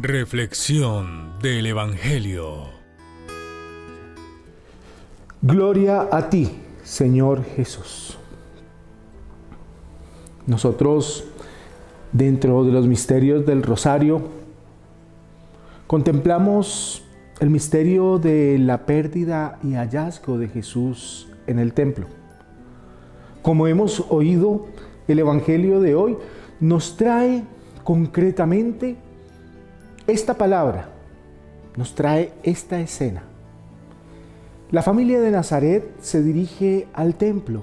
Reflexión del Evangelio. Gloria a ti, Señor Jesús. Nosotros, dentro de los misterios del Rosario, contemplamos el misterio de la pérdida y hallazgo de Jesús en el templo. Como hemos oído, el Evangelio de hoy nos trae concretamente esta palabra, nos trae esta escena. La familia de Nazaret se dirige al templo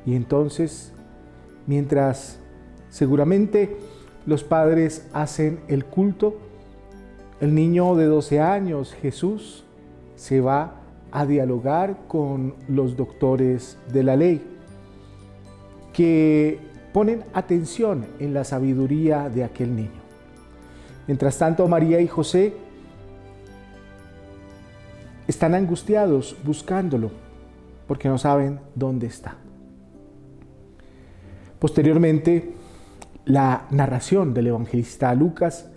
y entonces, mientras seguramente los padres hacen el culto, el niño de 12 años, Jesús, se va a dialogar con los doctores de la ley, que ponen atención en la sabiduría de aquel niño. Mientras tanto, María y José están angustiados buscándolo porque no saben dónde está. Posteriormente, la narración del evangelista Lucas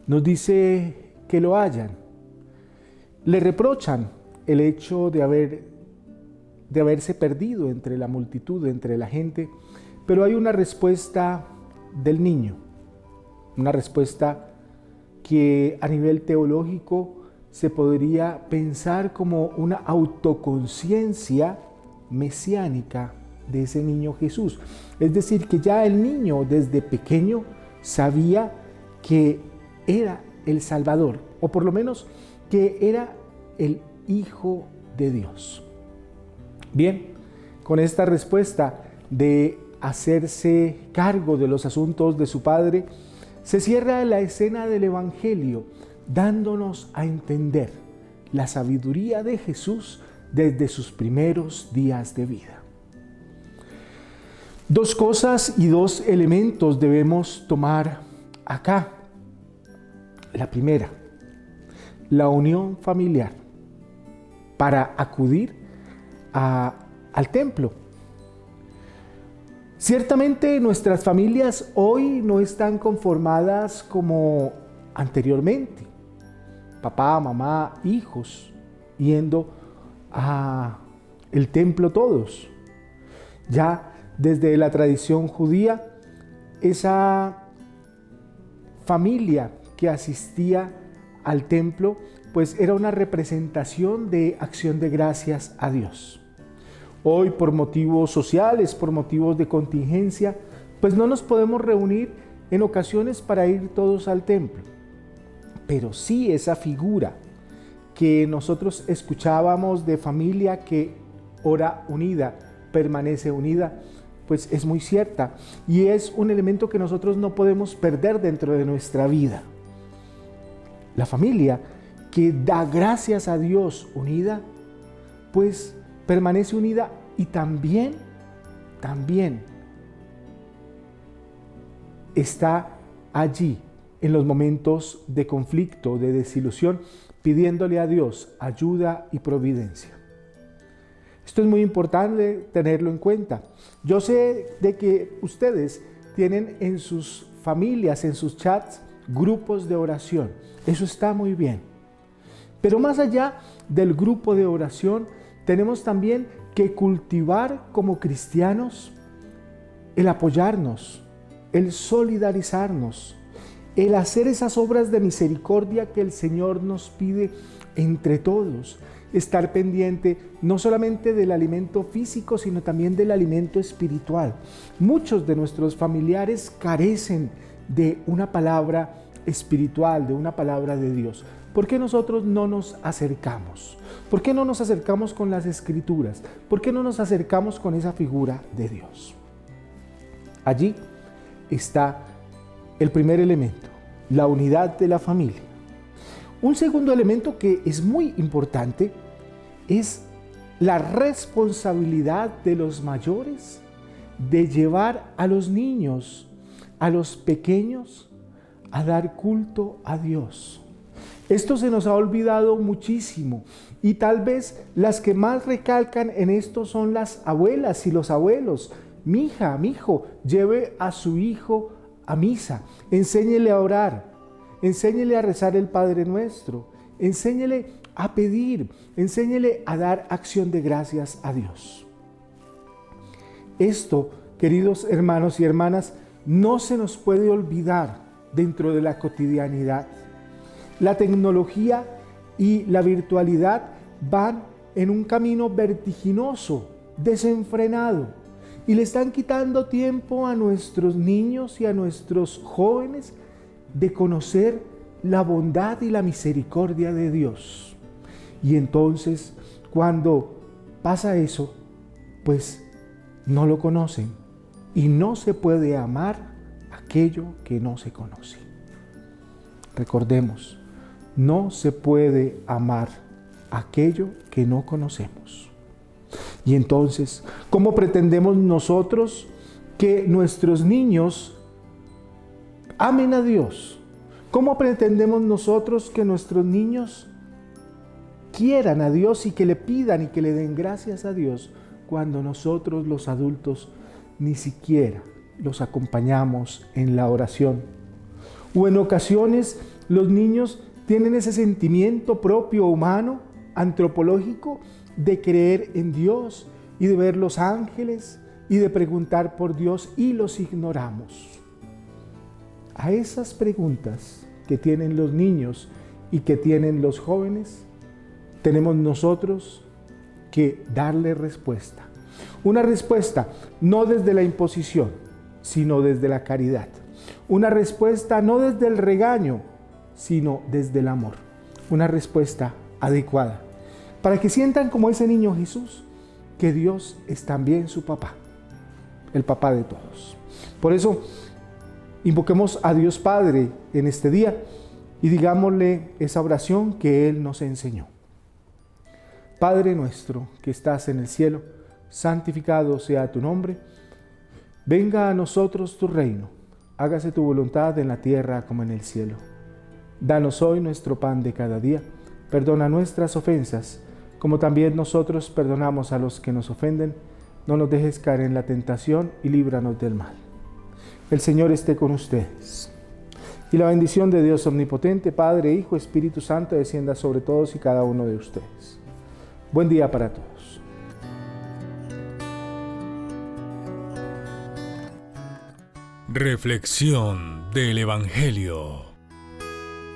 nos dice que lo hallan. Le reprochan el hecho de haberse perdido entre la multitud, entre la gente, pero hay una respuesta del niño, una respuesta que a nivel teológico se podría pensar como una autoconciencia mesiánica de ese niño Jesús. Es decir, que ya el niño desde pequeño sabía que era el Salvador, o por lo menos que era el Hijo de Dios. Bien, con esta respuesta de hacerse cargo de los asuntos de su padre, se cierra la escena del Evangelio, dándonos a entender la sabiduría de Jesús desde sus primeros días de vida. Dos cosas y dos elementos debemos tomar acá. La primera, la unión familiar para acudir al templo. Ciertamente nuestras familias hoy no están conformadas como anteriormente. Papá, mamá, hijos, yendo al templo todos. Ya desde la tradición judía, esa familia que asistía al templo, pues era una representación de acción de gracias a Dios. Hoy, por motivos sociales, por motivos de contingencia, pues no nos podemos reunir en ocasiones para ir todos al templo. Pero sí esa figura que nosotros escuchábamos de familia que ora unida, permanece unida, pues es muy cierta y es un elemento que nosotros no podemos perder dentro de nuestra vida. La familia que da gracias a Dios unida, pues permanece unida y también está allí en los momentos de conflicto, de desilusión, pidiéndole a Dios ayuda y providencia. Esto es muy importante tenerlo en cuenta. Yo sé de que ustedes tienen en sus familias, en sus chats, grupos de oración. Eso está muy bien. Pero más allá del grupo de oración, tenemos también que cultivar como cristianos el apoyarnos, el solidarizarnos, el hacer esas obras de misericordia que el Señor nos pide entre todos, estar pendiente no solamente del alimento físico, sino también del alimento espiritual. Muchos de nuestros familiares carecen de una palabra espiritual, de una palabra de Dios. ¿Por qué nosotros no nos acercamos? ¿Por qué no nos acercamos con las Escrituras? ¿Por qué no nos acercamos con esa figura de Dios? Allí está el primer elemento, la unidad de la familia. Un segundo elemento que es muy importante es la responsabilidad de los mayores de llevar a los niños, a los pequeños, a dar culto a Dios. Esto se nos ha olvidado muchísimo y tal vez las que más recalcan en esto son las abuelas y los abuelos. Mija, mijo, lleve a su hijo a misa, enséñele a orar. enséñele a rezar el Padre Nuestro, enséñele a pedir, enséñele a dar acción de gracias a Dios. Esto, queridos hermanos y hermanas, no se nos puede olvidar dentro de la cotidianidad. La tecnología y la virtualidad van en un camino vertiginoso, desenfrenado, y le están quitando tiempo a nuestros niños y a nuestros jóvenes de conocer la bondad y la misericordia de Dios. Y entonces, cuando pasa eso, pues no lo conocen, y no se puede amar aquello que no se conoce. Recordemos, no se puede amar aquello que no conocemos. Y entonces, ¿cómo pretendemos nosotros que nuestros niños amen a Dios? ¿Cómo pretendemos nosotros que nuestros niños quieran a Dios y que le pidan y que le den gracias a Dios cuando nosotros los adultos ni siquiera los acompañamos en la oración? O en ocasiones los niños tienen ese sentimiento propio humano, antropológico, de creer en Dios y de ver los ángeles y de preguntar por Dios, y los ignoramos. A esas preguntas que tienen los niños y que tienen los jóvenes, tenemos nosotros que darle respuesta. Una respuesta no desde la imposición, sino desde la caridad. Una respuesta no desde el regaño, sino desde el amor. Una respuesta adecuada, para que sientan como ese niño Jesús, que Dios es también su papá, el papá de todos. Por eso, invoquemos a Dios Padre en este día y digámosle esa oración que Él nos enseñó. Padre nuestro que estás en el cielo, santificado sea tu nombre. Venga a nosotros tu reino. Hágase tu voluntad en la tierra como en el cielo. Danos hoy nuestro pan de cada día. Perdona nuestras ofensas, como también nosotros perdonamos a los que nos ofenden. No nos dejes caer en la tentación y líbranos del mal. El Señor esté con ustedes. Y la bendición de Dios omnipotente, Padre, Hijo, Espíritu Santo, descienda sobre todos y cada uno de ustedes. Buen día para todos. Reflexión del Evangelio.